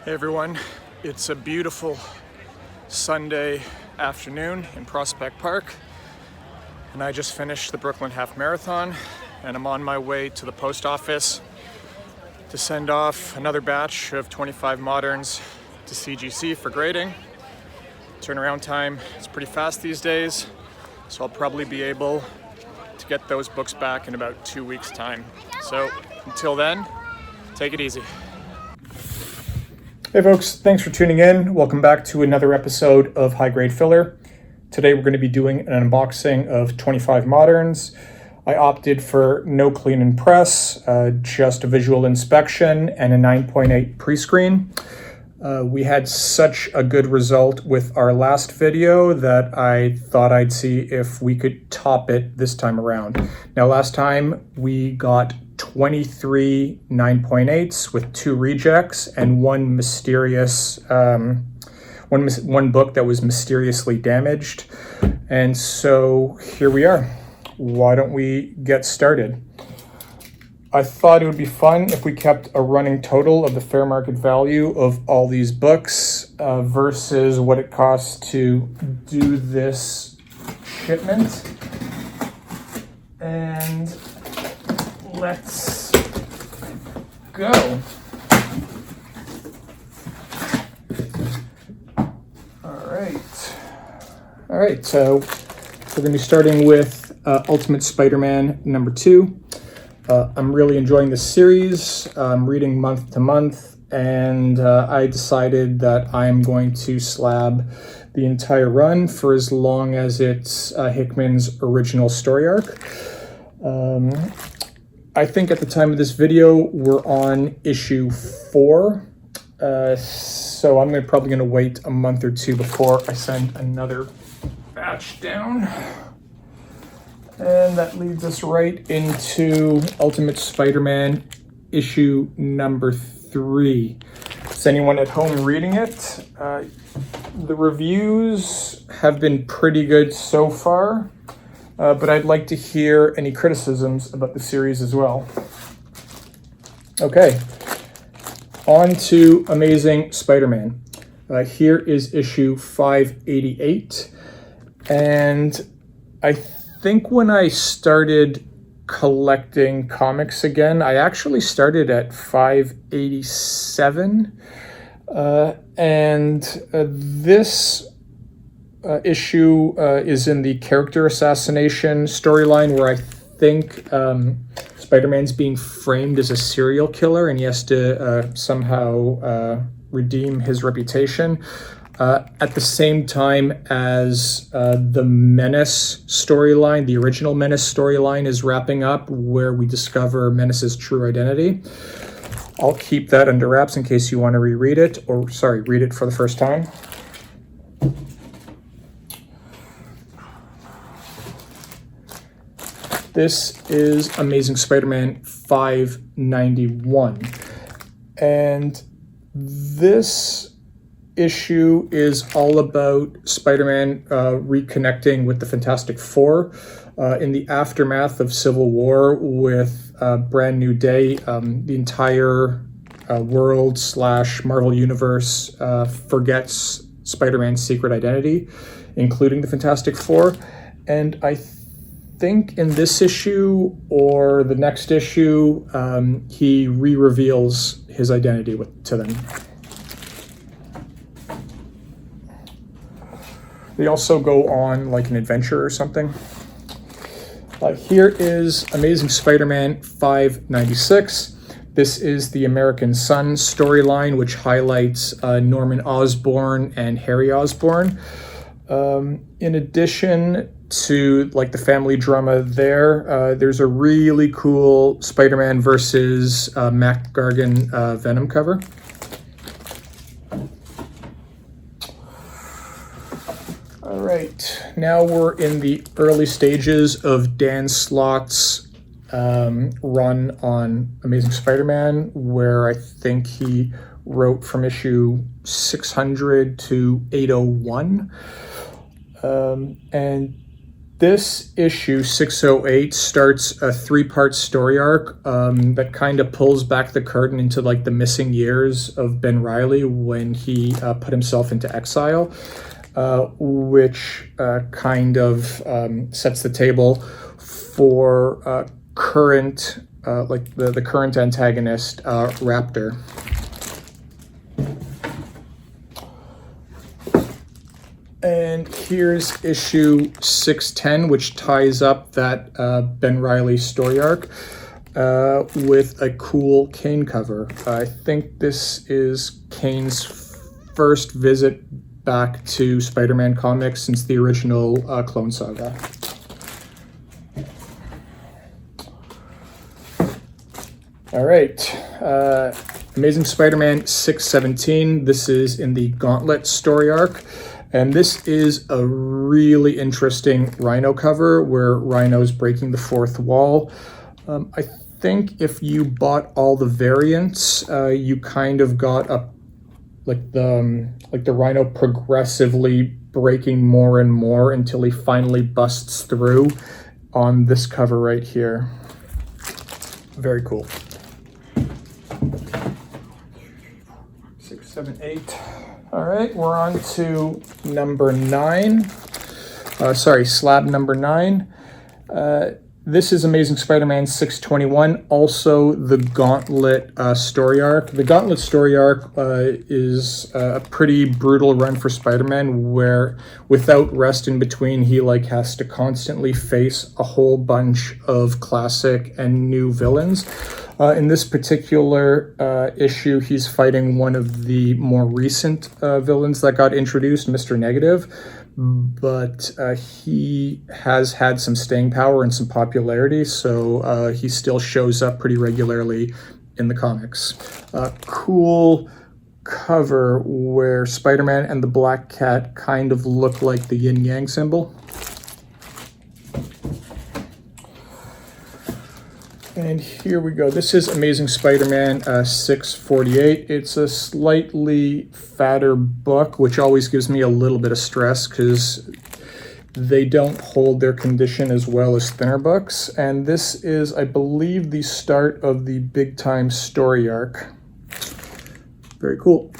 Hey everyone, it's a beautiful Sunday afternoon in Prospect Park, and I just finished the Brooklyn Half Marathon, and I'm on my way to the post office to send off another batch of 25 moderns to CGC for grading. Turnaround time is pretty fast these days, so I'll probably be able to get those books back in about 2 weeks' time. So until then, take it easy. Hey folks, thanks for tuning in. Welcome back to another episode of High Grade Filler. Today we're going to be doing an unboxing of 25 moderns. I opted for no clean and press, just a visual inspection and a 9.8 pre-screen. We had such a good result with our last video that I thought I'd see if we could top it this time around. Now last time we got 23 9.8s with 2 rejects and one mysterious one book that was mysteriously damaged, and so here we are. Why don't we get started? I thought it would be fun if we kept a running total of the fair market value of all these books versus what it costs to do this shipment. And let's go. All right, so we're going to be starting with Ultimate Spider-Man number 2. I'm really enjoying this series. I'm reading month to month, and I decided that I'm going to slab the entire run for as long as it's Hickman's original story arc. I think at the time of this video, we're on issue 4. So I'm probably going to wait a month or two before I send another batch down. And that leads us right into Ultimate Spider-Man issue number 3. Is anyone at home reading it? The reviews have been pretty good so far. But I'd like to hear any criticisms about the series as well. Okay, on to Amazing Spider-Man. Here is issue 588. And I think when I started collecting comics again, I actually started at 587. This issue is in the character assassination storyline, where I think Spider-Man's being framed as a serial killer and he has to somehow redeem his reputation. At the same time as the Menace storyline, the original Menace storyline is wrapping up, where we discover Menace's true identity. I'll keep that under wraps in case you want to reread it, or read it for the first time. This is Amazing Spider-Man 591. And this issue is all about Spider-Man reconnecting with the Fantastic Four in the aftermath of Civil War with Brand New Day. The entire world / Marvel Universe forgets Spider-Man's secret identity, including the Fantastic Four. And I think in this issue or the next issue, he re-reveals his identity to them. They also go on like an adventure or something. Here is Amazing Spider-Man 596. This is the American Son storyline, which highlights Norman Osborn and Harry Osborn. In addition to like the family drama there's a really cool Spider-Man versus Mac Gargan Venom cover. All right, now we're in the early stages of Dan Slott's run on Amazing Spider-Man, where I think he wrote from issue 600 to 801. And this issue 608 starts a 3-part story arc that kind of pulls back the curtain into like the missing years of Ben Reilly when he put himself into exile, which kind of sets the table for current like the current antagonist, Raptor. And here's issue 610, which ties up that Ben Reilly story arc with a cool Kane cover. I think this is Kane's first visit back to Spider-Man comics since the original Clone Saga. All right, Amazing Spider-Man 617. This is in the Gauntlet story arc. And this is a really interesting Rhino cover where Rhino's breaking the fourth wall. I think if you bought all the variants, you kind of got a like the Rhino progressively breaking more and more until he finally busts through on this cover right here. Very cool. 6, 7, 8. All right, we're on to number 9. Slab number 9. This is Amazing Spider-Man 621, also the Gauntlet story arc. The Gauntlet story arc is a pretty brutal run for Spider-Man where without rest in between, he like has to constantly face a whole bunch of classic and new villains. In this particular issue, he's fighting one of the more recent villains that got introduced, Mr. Negative, but he has had some staying power and some popularity, so he still shows up pretty regularly in the comics. Cool cover where Spider-Man and the Black Cat kind of look like the yin-yang symbol. And here we go. This is Amazing Spider-Man 648. It's a slightly fatter book, which always gives me a little bit of stress because they don't hold their condition as well as thinner books. And this is, I believe, the start of the Big Time story arc. Very cool.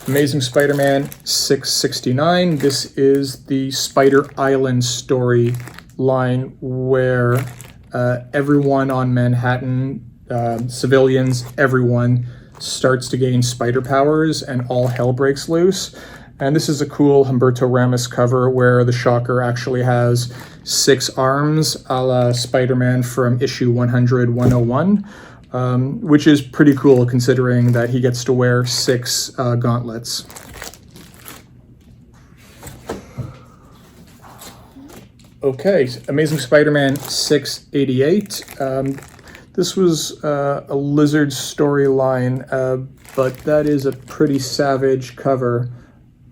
Amazing Spider-Man 669. This is the Spider Island story line where everyone on Manhattan, civilians, everyone starts to gain spider powers and all hell breaks loose. And this is a cool Humberto Ramos cover where the Shocker actually has 6 arms a la Spider-Man from issue 100-101. Which is pretty cool considering that he gets to wear 6 gauntlets. Okay, Amazing Spider-Man 688. This was a Lizard storyline, but that is a pretty savage cover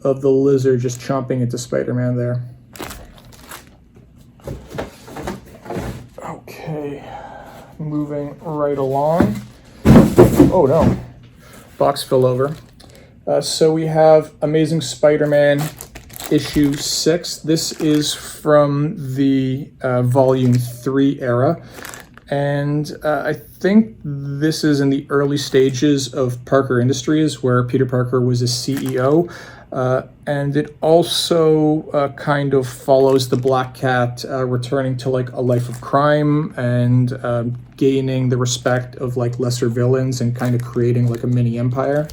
of the Lizard just chomping into Spider-Man there. Okay. Moving right along. Oh no, box fell over. So we have Amazing Spider-Man issue 6. This is from the volume 3 era. And I think this is in the early stages of Parker Industries where Peter Parker was a CEO. And it also kind of follows the Black Cat returning to like a life of crime and gaining the respect of like lesser villains and kind of creating like a mini empire.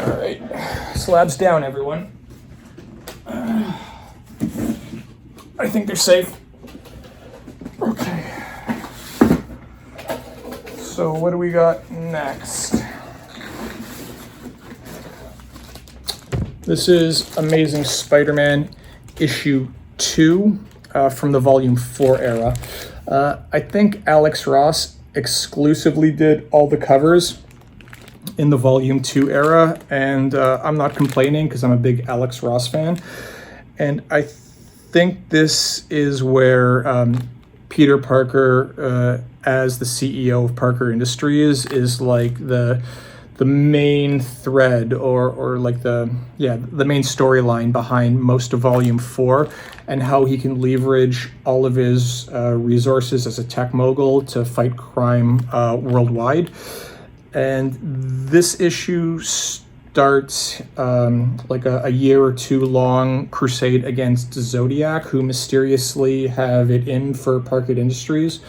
All right, slabs down, everyone. I think they're safe. Okay. So what do we got next? This is Amazing Spider-Man issue 2 from the volume 4 era. I think Alex Ross exclusively did all the covers in the volume 2 era, and I'm not complaining because I'm a big Alex Ross fan. And I think this is where Peter Parker, as the CEO of Parker Industries, is like the main thread or like the main storyline behind most of Volume 4, and how he can leverage all of his resources as a tech mogul to fight crime worldwide. And this issue starts like a year or two long crusade against Zodiac, who mysteriously have it in for Parker Industries.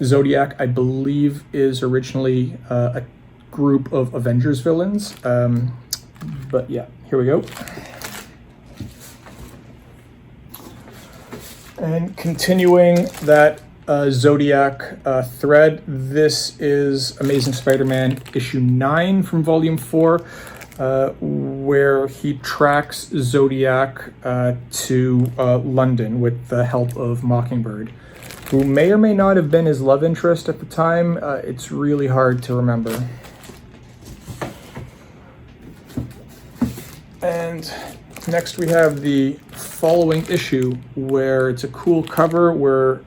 Zodiac, I believe, is originally a group of Avengers villains. But yeah, here we go. And continuing that Zodiac thread, this is Amazing Spider-Man issue 9 from Volume 4, where he tracks Zodiac to London with the help of Mockingbird, who may or may not have been his love interest at the time. It's really hard to remember. And next we have the following issue, where it's a cool cover where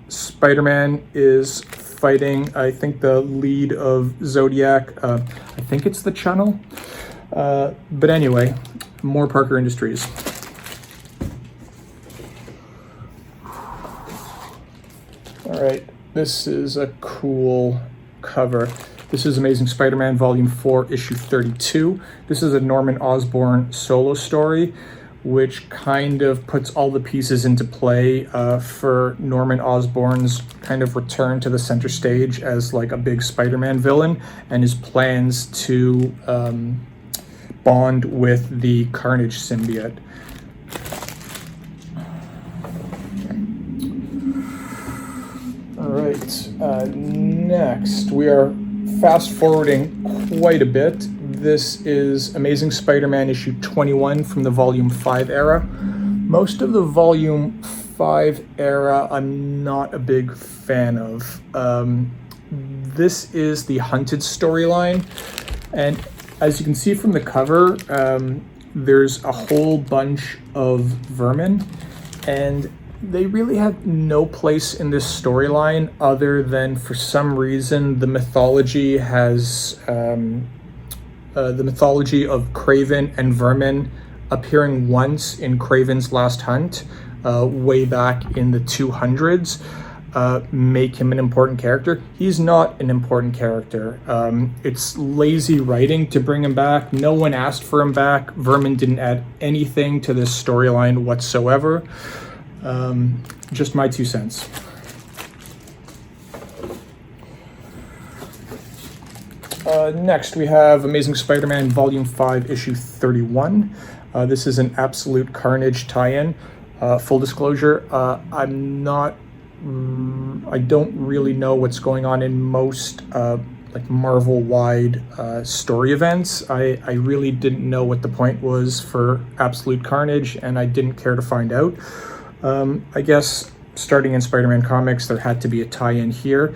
Spider-Man is fighting, I think, the lead of Zodiac. I think it's the Channel. But anyway, more Parker Industries. All right, this is a cool cover. This is Amazing Spider-Man Volume 4, Issue 32. This is a Norman Osborn solo story, which kind of puts all the pieces into play for Norman Osborn's kind of return to the center stage as like a big Spider-Man villain, and his plans to bond with the Carnage symbiote. All right, next we are fast forwarding quite a bit. This is Amazing Spider-Man issue 21 from the Volume 5 era. Most of the Volume 5 era I'm not a big fan of. This is the Hunted storyline, and as you can see from the cover, there's a whole bunch of vermin, and they really have no place in this storyline other than, for some reason, the mythology has the mythology of Kraven and vermin appearing once in Kraven's Last Hunt way back in the 200s make him an important character. He's not an important character. It's lazy writing to bring him back. No one asked for him back. Vermin didn't add anything to this storyline whatsoever. Just my 2 cents. Next, we have Amazing Spider-Man Volume 5, Issue 31. This is an Absolute Carnage tie-in. Full disclosure, I don't really know what's going on in most like Marvel-wide story events. I really didn't know what the point was for Absolute Carnage, and I didn't care to find out. I guess starting in Spider-Man comics, there had to be a tie-in here.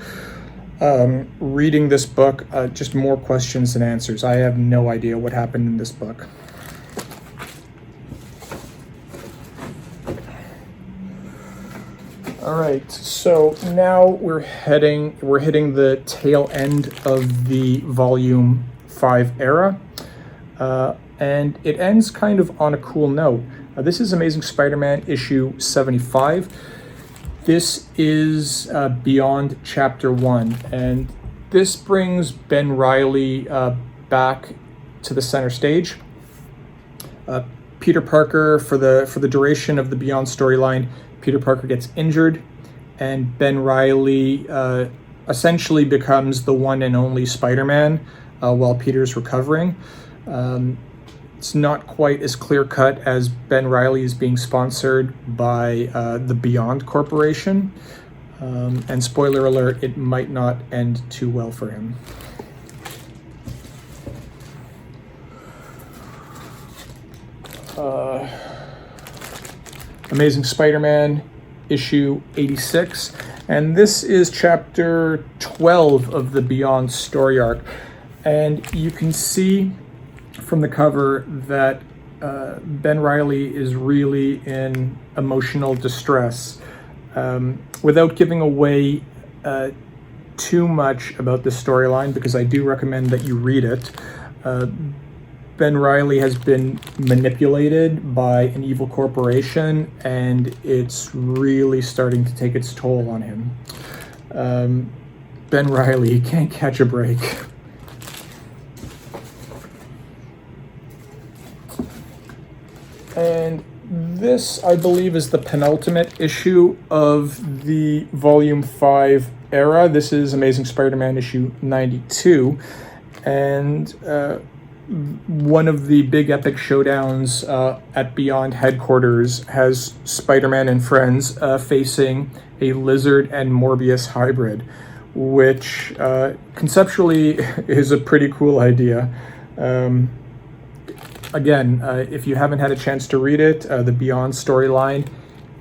Reading this book, just more questions than answers. I have no idea what happened in this book. All right, so now we're hitting the tail end of the Volume 5 era, and it ends kind of on a cool note. This is Amazing Spider-Man issue 75. This is Beyond Chapter 1, and this brings Ben Reilly back to the center stage. Peter Parker, for the duration of the Beyond storyline, Peter Parker gets injured, and Ben Reilly essentially becomes the one and only Spider-Man while Peter's recovering. It's not quite as clear-cut as Ben Reilly is being sponsored by the Beyond Corporation. And spoiler alert, it might not end too well for him. Amazing Spider-Man issue 86. And this is chapter 12 of the Beyond story arc. And you can see from the cover that Ben Reilly is really in emotional distress. Without giving away too much about this storyline because I do recommend that you read it. Ben Reilly has been manipulated by an evil corporation, and it's really starting to take its toll on him. Ben Reilly, he can't catch a break. And this, I believe, is the penultimate issue of the Volume 5 era. This is Amazing Spider-Man issue 92. And one of the big epic showdowns at Beyond headquarters has Spider-Man and friends facing a Lizard and Morbius hybrid, which conceptually is a pretty cool idea. Again, if you haven't had a chance to read it, the Beyond storyline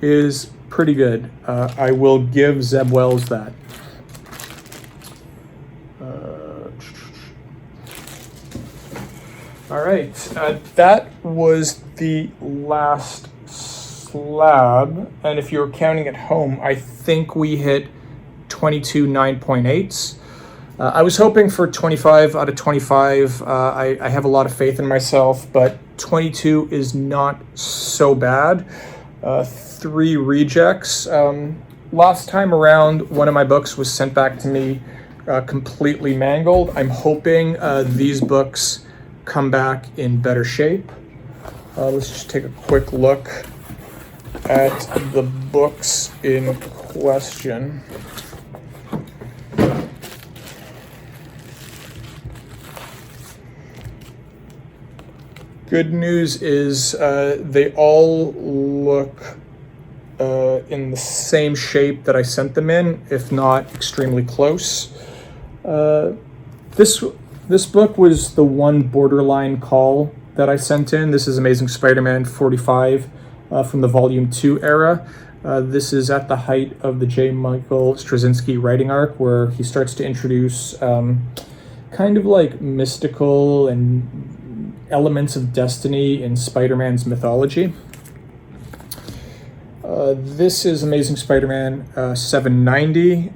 is pretty good. I will give Zeb Wells that. All right, that was the last slab. And if you're counting at home, I think we hit 22 9.8s. I was hoping for 25 out of 25. I have a lot of faith in myself, but 22 is not so bad. 3 rejects. Last time around, one of my books was sent back to me completely mangled. I'm hoping these books come back in better shape. Let's just take a quick look at the books in question. Good news is they all look in the same shape that I sent them in, if not extremely close. This book was the one borderline call that I sent in. This is Amazing Spider-Man 45 from the Volume 2 era. This is at the height of the J. Michael Straczynski writing arc, where he starts to introduce kind of like mystical and elements of destiny in Spider-Man's mythology. This is Amazing Spider-Man 790.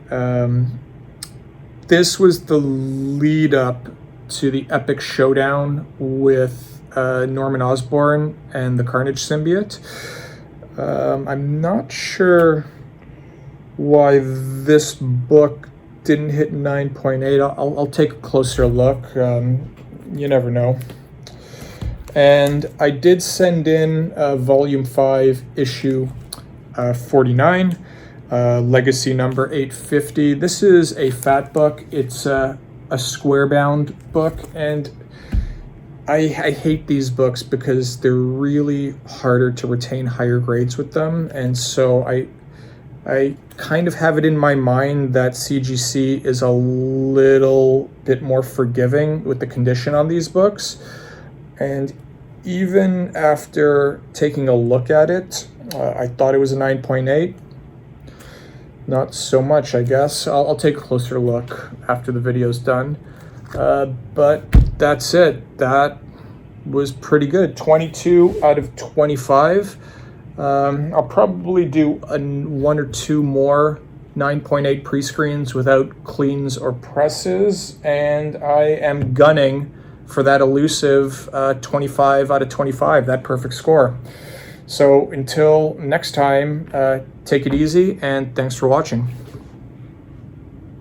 This was the lead up to the epic showdown with Norman Osborn and the Carnage symbiote. I'm not sure why this book didn't hit 9.8. I'll take a closer look. You never know. And I did send in Volume 5, Issue 49, Legacy number 850. This is a fat book. It's a square-bound book, and I hate these books because they're really harder to retain higher grades with them, and so I kind of have it in my mind that CGC is a little bit more forgiving with the condition on these books. And even after taking a look at it, I thought it was a 9.8. Not so much, I guess. I'll take a closer look after the video's done. But that's it. That was pretty good. 22 out of 25. I'll probably do 1 or 2 more 9.8 pre-screens without cleans or presses. And I am gunning for that elusive 25 out of 25, that perfect score. So until next time, take it easy, and thanks for watching.